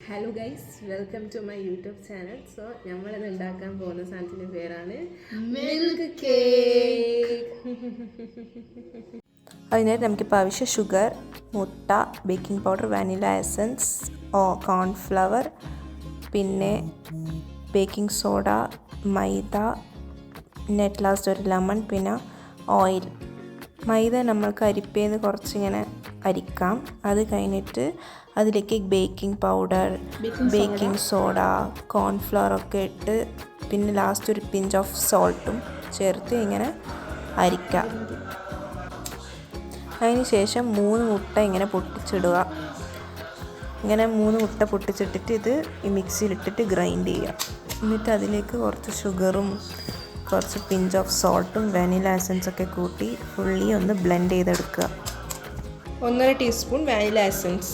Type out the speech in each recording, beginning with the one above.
Hello guys, welcome to my YouTube channel. So നമ്മളിത് ഉണ്ടാക്കാൻ പോകുന്ന സാധനത്തിൻ്റെ പേരാണ് മിൽക്ക് കേക്ക്. അതിനായിട്ട് നമുക്കിപ്പോൾ ആവശ്യം ഷുഗർ, മുട്ട, baking powder, vanilla essence, cornflour, പിന്നെ ബേക്കിംഗ് സോഡ, മൈദ, നെറ്റ് ലാസ്റ്റ് ഒരു ലെമൺ, പിന്നെ ഓയിൽ. മൈദ നമ്മൾക്ക് അരിപ്പേന്ന് കുറച്ചിങ്ങനെ അരിക്കാം. അത് കഴിഞ്ഞിട്ട് അതിലേക്ക് baking powder, baking soda, cornflour ഒക്കെ ഇട്ട് പിന്നെ ലാസ്റ്റ് ഒരു പിഞ്ച് ഓഫ് സോൾട്ടും ചേർത്ത് ഇങ്ങനെ അരിക്കാം. അതിന് ശേഷം 3 മുട്ട ഇങ്ങനെ പൊട്ടിച്ചിടുക. ഇങ്ങനെ 3 മുട്ട പൊട്ടിച്ചിട്ടിട്ട് ഇത് ഈ മിക്സിയിലിട്ടിട്ട് ഗ്രൈൻഡ് ചെയ്യുക. എന്നിട്ട് അതിലേക്ക് കുറച്ച് ഷുഗറും കുറച്ച് പിഞ്ച് ഓഫ് സോൾട്ടും വാനില എസൻസ് ഒക്കെ കൂട്ടി ഫുള്ളി ഒന്ന് ബ്ലെൻഡ് ചെയ്തെടുക്കുക. 1.5 ടീസ്പൂൺ വാനില എസൻസ്,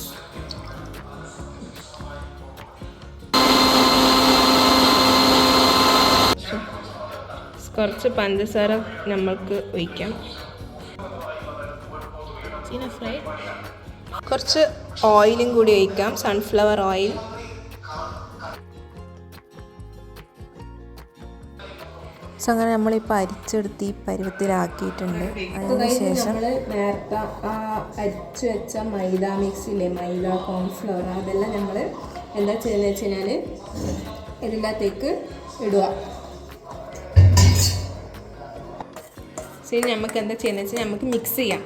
കുറച്ച് പഞ്ചസാര നമ്മൾക്ക് ഒഴിക്കാം, കുറച്ച് ഓയിലും കൂടി ഒഴിക്കാം, സൺഫ്ലവർ ഓയിൽ. സോ അങ്ങനെ നമ്മളിപ്പോൾ അരിച്ചെടുത്ത് ഈ പരുവത്തിലാക്കിയിട്ടുണ്ട്. അതിനുശേഷം നേരത്തെ അരിച്ച് വെച്ച മൈദ മിക്സില്ലേ, മൈദ, കോൺഫ്ലവർ, അതെല്ലാം നമ്മൾ എന്താ ചെയ്യുന്നത് വെച്ച് കഴിഞ്ഞാൽ ഇതിനകത്തേക്ക് ഇടുക. ശരി, നമുക്ക് എന്താ ചെയ്യുന്നത് വെച്ചാൽ നമുക്ക് മിക്സ് ചെയ്യാം.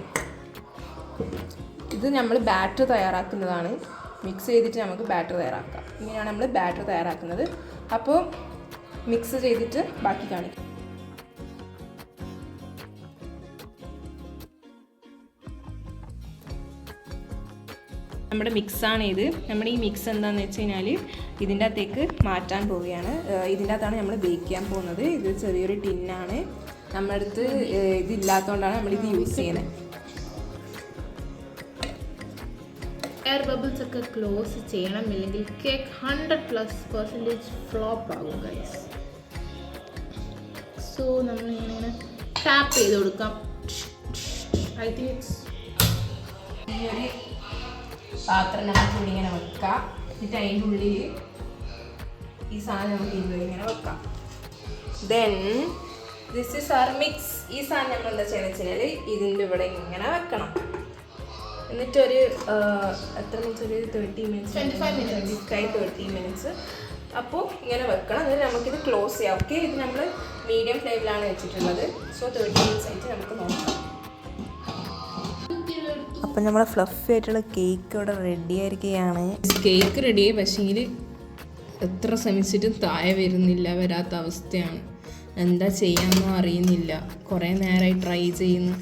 ഇത് നമ്മൾ ബാറ്റർ തയ്യാറാക്കുന്നതാണ്. മിക്സ് ചെയ്തിട്ട് നമുക്ക് ബാറ്റർ തയ്യാറാക്കാം. ഇങ്ങനെയാണ് നമ്മൾ ബാറ്റർ തയ്യാറാക്കുന്നത്. അപ്പോൾ മിക്സ് ചെയ്തിട്ട് ബാക്കി കാണിക്കാം. നമ്മുടെ മിക്സാണ് ഇത്. നമ്മുടെ ഈ മിക്സ് എന്താണെന്ന് വെച്ച് കഴിഞ്ഞാൽ ഇതിൻ്റെ അകത്തേക്ക് മാറ്റാൻ പോവുകയാണ്. ഇതിൻ്റെ അകത്താണ് നമ്മൾ ബേക്ക് ചെയ്യാൻ പോകുന്നത്. ഇത് ചെറിയൊരു ടിന്നാണ്. നമ്മുടെ അടുത്ത് ഇതില്ലാത്തതുകൊണ്ടാണ് നമ്മളിത് യൂസ് ചെയ്യുന്നത്. എയർ ബബിൾസ് ഒക്കെ ക്ലോസ് ചെയ്യണം, ഇല്ലെങ്കിൽ കേക്ക് 100% ഫ്ലോപ്പ് ആകും ഗൈസ്. സോ നമ്മൾ ഇങ്ങനെ ടാപ്പ് ചെയ്ത് കൊടുക്കാം. ഐ തിങ്ക് ഇറ്റ്സ് ഈ ഒരു പാത്രം നമുക്ക് ഇങ്ങനെ വെക്കാം. എന്നിട്ട് അതിൻ്റെ ഉള്ളിൽ ഈ സാധനം നമുക്ക് ഇതിൽ ഇങ്ങനെ വെക്കാം. Then this is our mix. ഈ സാധനം നമ്മൾ എന്താ ചെയ്യുന്നത് വെച്ച് കഴിഞ്ഞാൽ ഇതിൻ്റെ ഇവിടെ ഇങ്ങനെ വെക്കണം. എന്നിട്ടൊരു എത്ര മിനിറ്റ്സ്, ഒരു 30 മിനിറ്റ്സ്, 25-30 മിനിറ്റ്സ് അപ്പോൾ ഇങ്ങനെ വെക്കണം. എന്നിട്ട് നമുക്കിത് ക്ലോസ് ചെയ്യാം. ഓക്കെ, ഇത് നമ്മൾ മീഡിയം ഫ്ലെയിമിലാണ് വെച്ചിട്ടുള്ളത്. സോ 30 മിനിറ്റ്സ് ആയിട്ട് നമുക്ക് നോക്കാം. അപ്പം നമ്മൾ ഫ്ലഫി ആയിട്ടുള്ള കേക്ക് ഇവിടെ റെഡി ആയിരിക്കുകയാണ്. കേക്ക് റെഡിയായി, പക്ഷേങ്കിൽ എത്ര ശ്രമിച്ചിട്ടും താഴെ വരാത്ത അവസ്ഥയാണ്. എന്താ ചെയ്യാമെന്നോ അറിയുന്നില്ല. കുറേ നേരമായി ട്രൈ ചെയ്യുന്നു.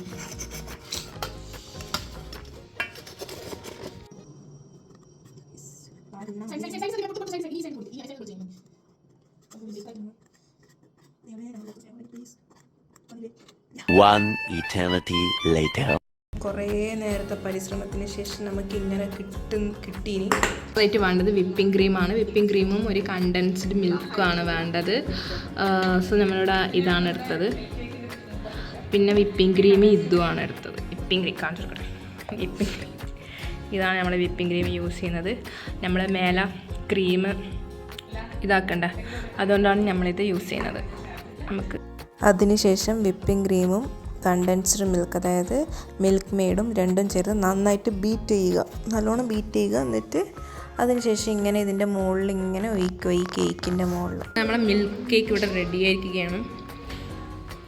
One eternity later. കുറേ നേരത്തെ പരിശ്രമത്തിന് ശേഷം നമുക്ക് ഇങ്ങനെ കിട്ടീനി. ആയിട്ട് വേണ്ടത് വിപ്പിംഗ് ക്രീമാണ്. വിപ്പിംഗ് ക്രീമും ഒരു കണ്ടൻസ്ഡ് മിൽക്കുമാണ് വേണ്ടത്. സോ നമ്മളിവിടെ ഇതാണ് എടുത്തത്. പിന്നെ വിപ്പിംഗ് ക്രീം ഇതുമാണ് എടുത്തത്. വിപ്പിംഗ് ക്രീം കാണിച്ചെടുക്കട്ടെ. വിപ്പിംഗ് ക്രീം ഇതാണ് നമ്മൾ വിപ്പിംഗ് ക്രീം യൂസ് ചെയ്യുന്നത്. നമ്മൾ മേലെ ക്രീം ഇതാക്കണ്ട, അതുകൊണ്ടാണ് നമ്മളിത് യൂസ് ചെയ്യുന്നത്. നമുക്ക് അതിനുശേഷം വിപ്പിംഗ് ക്രീമും കണ്ടൻസ്ഡ് മിൽക്ക്, അതായത് മിൽക്ക് മെയ്ഡും രണ്ടും ചേർത്ത് നന്നായിട്ട് ബീറ്റ് ചെയ്യുക. നല്ലോണം ബീറ്റ് ചെയ്യുക. എന്നിട്ട് അതിനുശേഷം ഇങ്ങനെ ഇതിൻ്റെ മുകളിൽ ഇങ്ങനെ ഒഴിക്കുക. ഈ കേക്കിൻ്റെ മുകളിൽ നമ്മളെ മിൽക്ക് കേക്ക് ഇവിടെ റെഡി ആയിരിക്കുകയാണ്.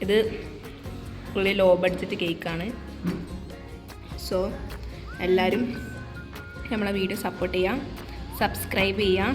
ഇത് ഫുള്ളി ലോ ബഡ്ജറ്റ് കേക്കാണ്. സോ എല്ലാവരും നമ്മളെ വീഡിയോ സപ്പോർട്ട് ചെയ്യാം, സബ്സ്ക്രൈബ് ചെയ്യാം.